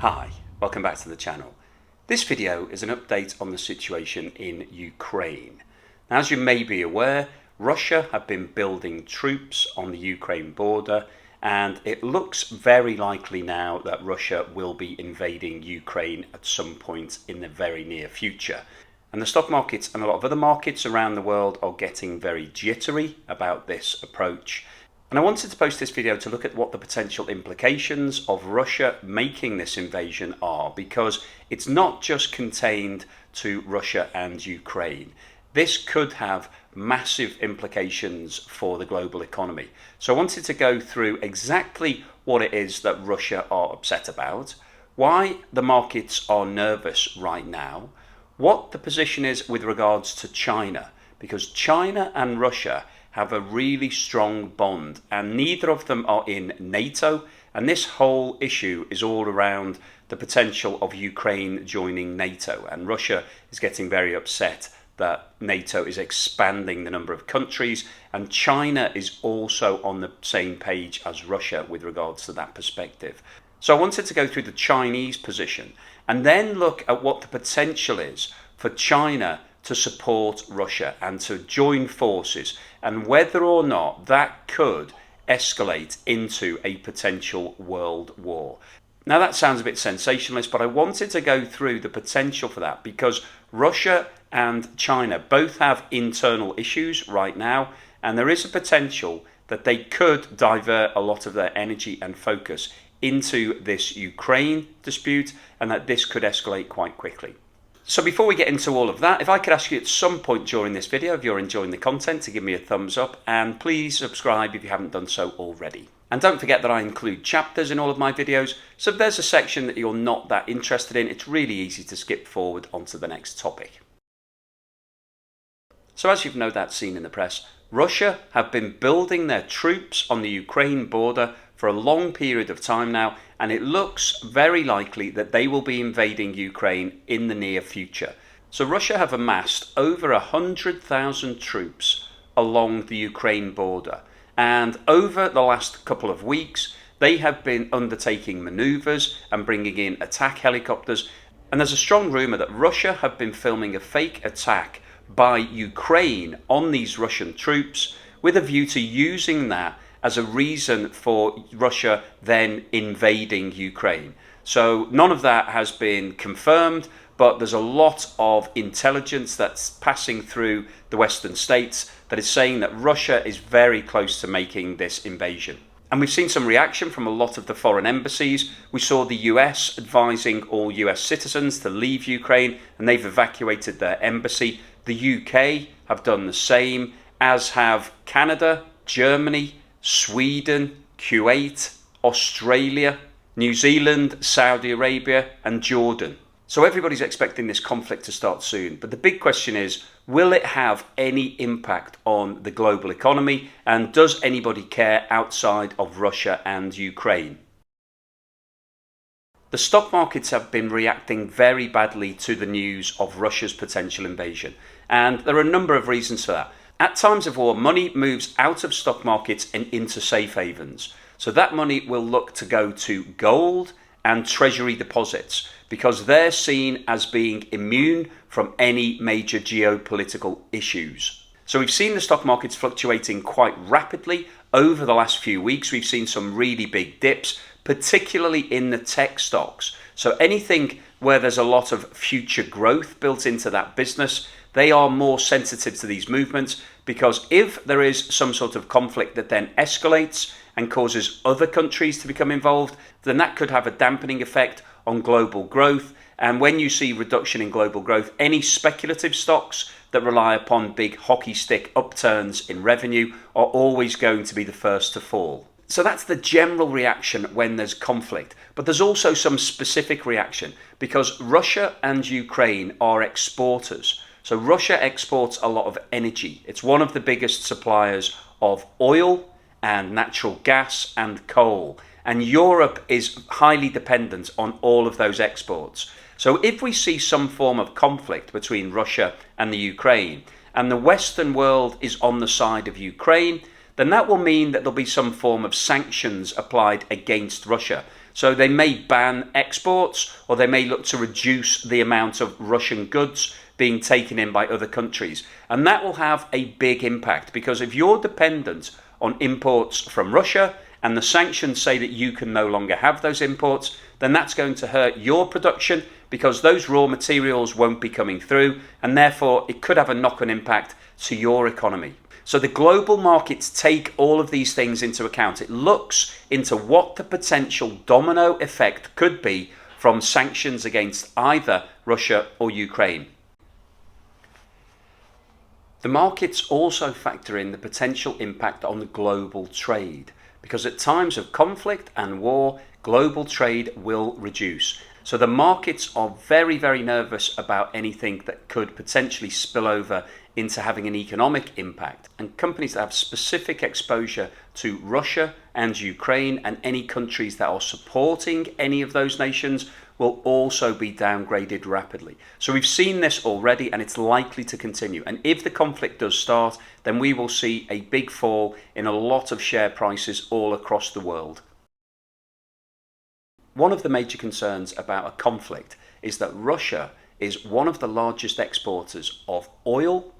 Hi, welcome back to the channel. This video is an update on the situation in Ukraine. Now, as you may be aware, Russia have been building troops on the Ukraine border, and it looks very likely now that Russia will be invading Ukraine at some point in the very near future. And the stock markets and a lot of other markets around the world are getting very jittery about this approach. And I wanted to post this video to look at what the potential implications of Russia making this invasion are, because it's not just contained to Russia and Ukraine. This could have massive implications for the global economy. So I wanted to go through exactly what it is that Russia are upset about, why the markets are nervous right now, what the position is with regards to China, because China and Russia have a really strong bond, and neither of them are in NATO, and this whole issue is all around the potential of Ukraine joining NATO, and Russia is getting very upset that NATO is expanding the number of countries, and China is also on the same page as Russia with regards to that perspective. So I wanted to go through the Chinese position and then look at what the potential is for China to support Russia and to join forces, and whether or not that could escalate into a potential world war. Now that sounds a bit sensationalist, but I wanted to go through the potential for that because Russia and China both have internal issues right now, and there is a potential that they could divert a lot of their energy and focus into this Ukraine dispute, and that this could escalate quite quickly. So before we get into all of that, if I could ask you at some point during this video, if you're enjoying the content, to give me a thumbs up, and please subscribe if you haven't done so already. And don't forget that I include chapters in all of my videos, so if there's a section that you're not that interested in, it's really easy to skip forward onto the next topic. So as you've no doubt seen in the press, Russia have been building their troops on the Ukraine border for a long period of time now, and it looks very likely that they will be invading Ukraine in the near future. So Russia have amassed over 100,000 troops along the Ukraine border, and over the last couple of weeks they have been undertaking maneuvers and bringing in attack helicopters, and there's a strong rumour that Russia have been filming a fake attack by Ukraine on these Russian troops with a view to using that as a reason for Russia then invading Ukraine. So none of that has been confirmed, but there's a lot of intelligence that's passing through the Western states that is saying that Russia is very close to making this invasion. And we've seen some reaction from a lot of the foreign embassies. We saw the US advising all US citizens to leave Ukraine, and they've evacuated their embassy. The UK have done the same, as have Canada, Germany, Sweden, Kuwait, Australia, New Zealand, Saudi Arabia, and Jordan. So everybody's expecting this conflict to start soon. But the big question is, will it have any impact on the global economy? And does anybody care outside of Russia and Ukraine? The stock markets have been reacting very badly to the news of Russia's potential invasion. And there are a number of reasons for that. At times of war, money moves out of stock markets and into safe havens. So that money will look to go to gold and treasury deposits because they're seen as being immune from any major geopolitical issues. So we've seen the stock markets fluctuating quite rapidly over the last few weeks. We've seen some really big dips, particularly in the tech stocks. So anything where there's a lot of future growth built into that business, they are more sensitive to these movements, because if there is some sort of conflict that then escalates and causes other countries to become involved, then that could have a dampening effect on global growth. And when you see reduction in global growth, any speculative stocks that rely upon big hockey stick upturns in revenue are always going to be the first to fall. So that's the general reaction when there's conflict. But there's also some specific reaction because Russia and Ukraine are exporters. So Russia exports a lot of energy. It's one of the biggest suppliers of oil and natural gas and coal. And Europe is highly dependent on all of those exports. So if we see some form of conflict between Russia and the Ukraine, and the Western world is on the side of Ukraine, then that will mean that there'll be some form of sanctions applied against Russia. So they may ban exports, or they may look to reduce the amount of Russian goods being taken in by other countries. And that will have a big impact, because if you're dependent on imports from Russia and the sanctions say that you can no longer have those imports, then that's going to hurt your production, because those raw materials won't be coming through, and therefore it could have a knock-on impact to your economy. So the global markets take all of these things into account. It looks into what the potential domino effect could be from sanctions against either Russia or Ukraine. The markets also factor in the potential impact on the global trade, because at times of conflict and war, global trade will reduce. So the markets are very, very nervous about anything that could potentially spill over into having an economic impact. And companies that have specific exposure to Russia and Ukraine and any countries that are supporting any of those nations will also be downgraded rapidly. So we've seen this already, and it's likely to continue. And if the conflict does start, then we will see a big fall in a lot of share prices all across the world. One of the major concerns about a conflict is that Russia is one of the largest exporters of oil,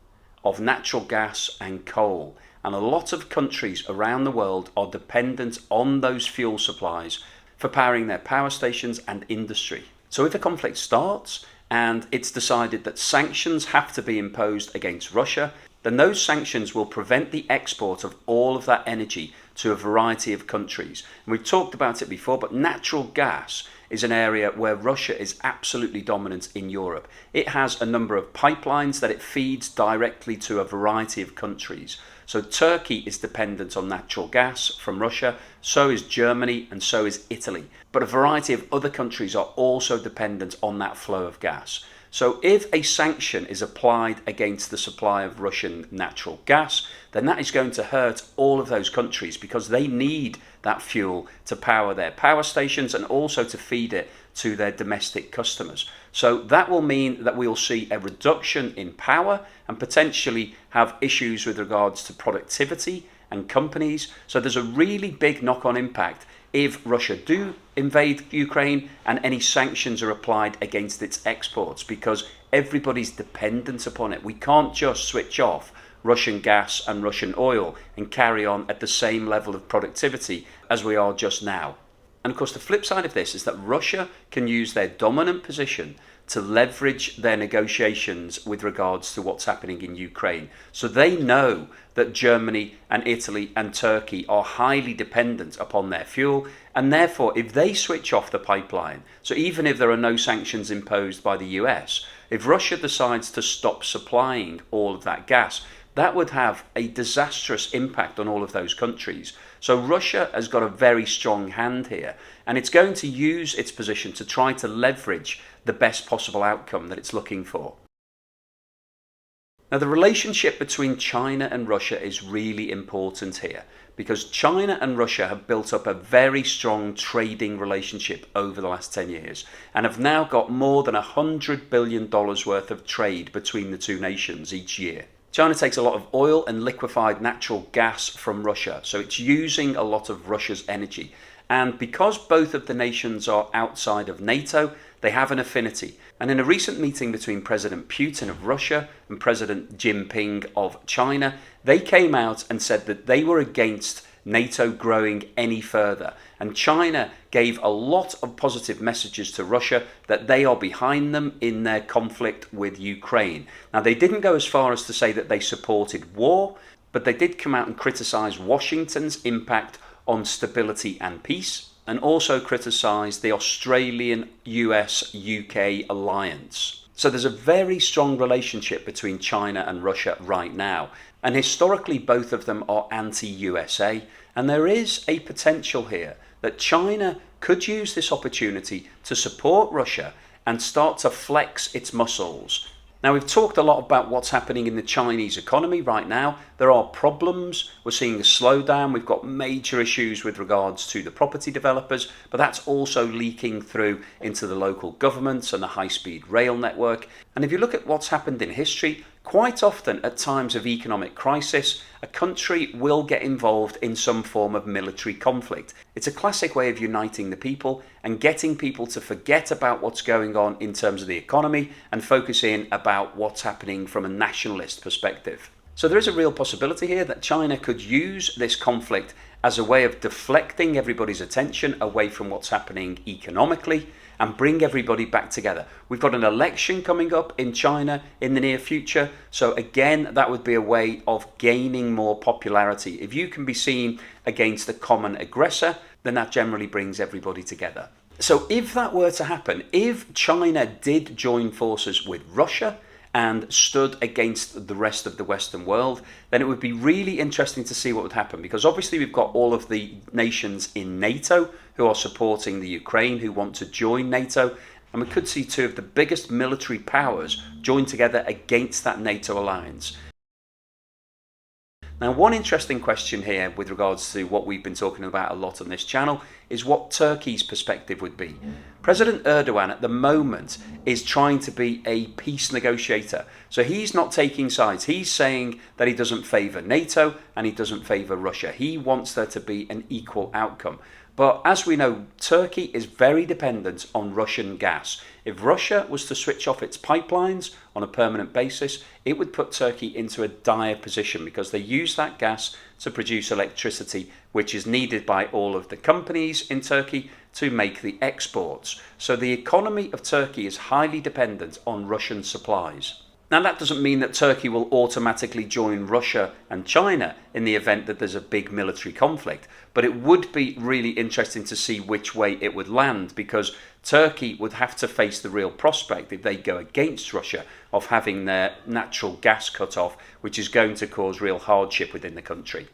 of natural gas and coal. And a lot of countries around the world are dependent on those fuel supplies for powering their power stations and industry. So if a conflict starts and it's decided that sanctions have to be imposed against Russia, then those sanctions will prevent the export of all of that energy to a variety of countries. And we've talked about it before, but natural gas is an area where Russia is absolutely dominant in Europe. It has a number of pipelines that it feeds directly to a variety of countries. So Turkey is dependent on natural gas from Russia, so is Germany, and so is Italy. But a variety of other countries are also dependent on that flow of gas. So if a sanction is applied against the supply of Russian natural gas, then that is going to hurt all of those countries, because they need that fuel to power their power stations and also to feed it to their domestic customers. So that will mean that we'll see a reduction in power and potentially have issues with regards to productivity and companies. So there's a really big knock-on impact if Russia do invade Ukraine and any sanctions are applied against its exports, because everybody's dependent upon it. We can't just switch off Russian gas and Russian oil and carry on at the same level of productivity as we are just now. And of course, the flip side of this is that Russia can use their dominant position to leverage their negotiations with regards to what's happening in Ukraine. So they know that Germany and Italy and Turkey are highly dependent upon their fuel, and therefore if they switch off the pipeline, so even if there are no sanctions imposed by the US, if Russia decides to stop supplying all of that gas, that would have a disastrous impact on all of those countries. So Russia has got a very strong hand here, and it's going to use its position to try to leverage the best possible outcome that it's looking for. Now, the relationship between China and Russia is really important here, because China and Russia have built up a very strong trading relationship over the last 10 years and have now got more than $100 billion worth of trade between the two nations each year. China takes a lot of oil and liquefied natural gas from Russia, so it's using a lot of Russia's energy. And because both of the nations are outside of NATO, they have an affinity. And in a recent meeting between President Putin of Russia and President Jinping of China, they came out and said that they were against NATO growing any further. And China gave a lot of positive messages to Russia that they are behind them in their conflict with Ukraine. Now, they didn't go as far as to say that they supported war, but they did come out and criticize Washington's impact on stability and peace, and also criticise the Australian, US, UK alliance. So there's a very strong relationship between China and Russia right now, and historically both of them are anti-USA, and there is a potential here that China could use this opportunity to support Russia and start to flex its muscles. Now, we've talked a lot about what's happening in the Chinese economy right now. There are problems. We're seeing a slowdown. We've got major issues with regards to the property developers, but that's also leaking through into the local governments and the high-speed rail network. And if you look at what's happened in history, Quite often, at times of economic crisis, a country will get involved in some form of military conflict. It's a classic way of uniting the people and getting people to forget about what's going on in terms of the economy and focus in about what's happening from a nationalist perspective. So there is a real possibility here that China could use this conflict as a way of deflecting everybody's attention away from what's happening economically and bring everybody back together. We've got an election coming up in China in the near future, so again, that would be a way of gaining more popularity. If you can be seen against a common aggressor, then that generally brings everybody together. So if that were to happen, if China did join forces with Russia and stood against the rest of the Western world, then it would be really interesting to see what would happen, because obviously we've got all of the nations in NATO who are supporting the Ukraine, who want to join NATO, and we could see two of the biggest military powers join together against that NATO alliance. Now, one interesting question here with regards to what we've been talking about a lot on this channel is what Turkey's perspective would be. President Erdogan at the moment is trying to be a peace negotiator. So he's not taking sides. He's saying that he doesn't favour NATO and he doesn't favour Russia. He wants there to be an equal outcome. But as we know, Turkey is very dependent on Russian gas. If Russia was to switch off its pipelines on a permanent basis, it would put Turkey into a dire position because they use that gas to produce electricity, which is needed by all of the companies in Turkey to make the exports. So the economy of Turkey is highly dependent on Russian supplies. Now, that doesn't mean that Turkey will automatically join Russia and China in the event that there's a big military conflict, but it would be really interesting to see which way it would land, because Turkey would have to face the real prospect, if they go against Russia, of having their natural gas cut off, which is going to cause real hardship within the country.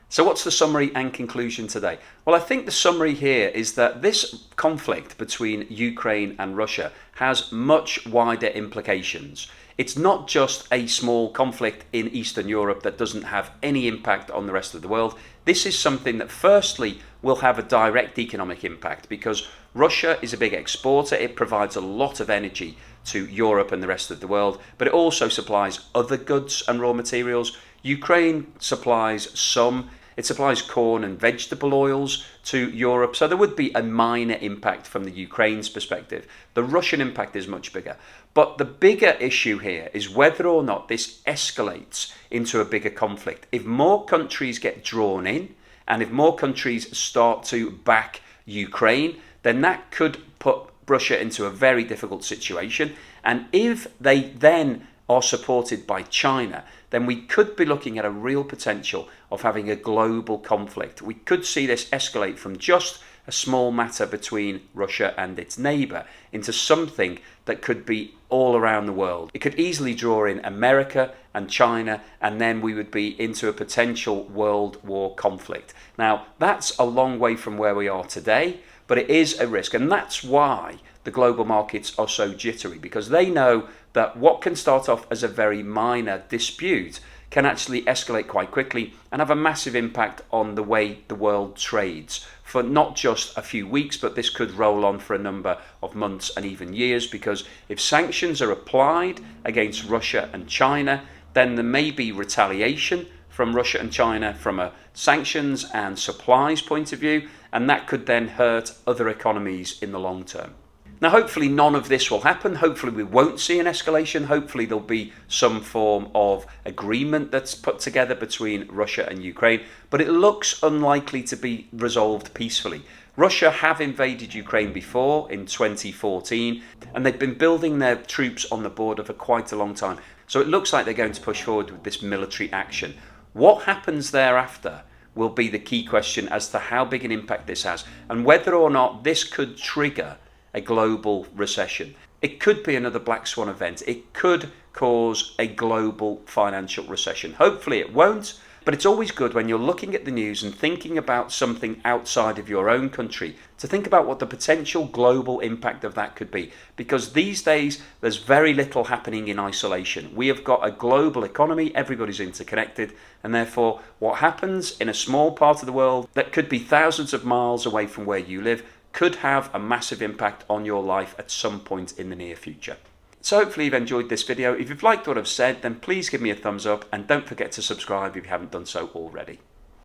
So what's the summary and conclusion today? Well, I think the summary here is that this conflict between Ukraine and Russia has much wider implications. It's not just a small conflict in Eastern Europe that doesn't have any impact on the rest of the world. This is something that firstly will have a direct economic impact, because Russia is a big exporter. It provides a lot of energy to Europe and the rest of the world, but it also supplies other goods and raw materials. Ukraine supplies some. It supplies corn and vegetable oils to Europe, so there would be a minor impact from the Ukraine's perspective. The Russian impact is much bigger. But the bigger issue here is whether or not this escalates into a bigger conflict. If more countries get drawn in, and if more countries start to back Ukraine, then that could put Russia into a very difficult situation. And if they then are supported by China, then we could be looking at a real potential of having a global conflict. We could see this escalate from just a small matter between Russia and its neighbour into something that could be all around the world. It could easily draw in America and China, and then we would be into a potential world war conflict. Now, that's a long way from where we are today, but it is a risk, and that's why the global markets are so jittery, because they know that what can start off as a very minor dispute can actually escalate quite quickly and have a massive impact on the way the world trades for not just a few weeks, but this could roll on for a number of months and even years, because if sanctions are applied against Russia and China, then there may be retaliation from Russia and China from a sanctions and supplies point of view, and that could then hurt other economies in the long term. Now, hopefully none of this will happen. Hopefully we won't see an escalation. Hopefully there'll be some form of agreement that's put together between Russia and Ukraine, but it looks unlikely to be resolved peacefully. Russia have invaded Ukraine before in 2014, and they've been building their troops on the border for quite a long time. So it looks like they're going to push forward with this military action. What happens thereafter will be the key question as to how big an impact this has, and whether or not this could trigger a global recession. It could be another black swan event. It could cause a global financial recession. Hopefully it won't, but it's always good when you're looking at the news and thinking about something outside of your own country to think about what the potential global impact of that could be, because these days there's very little happening in isolation. We have got a global economy, everybody's interconnected, and therefore what happens in a small part of the world that could be thousands of miles away from where you live could have a massive impact on your life at some point in the near future. So hopefully you've enjoyed this video. If you've liked what I've said, then please give me a thumbs up and don't forget to subscribe if you haven't done so already.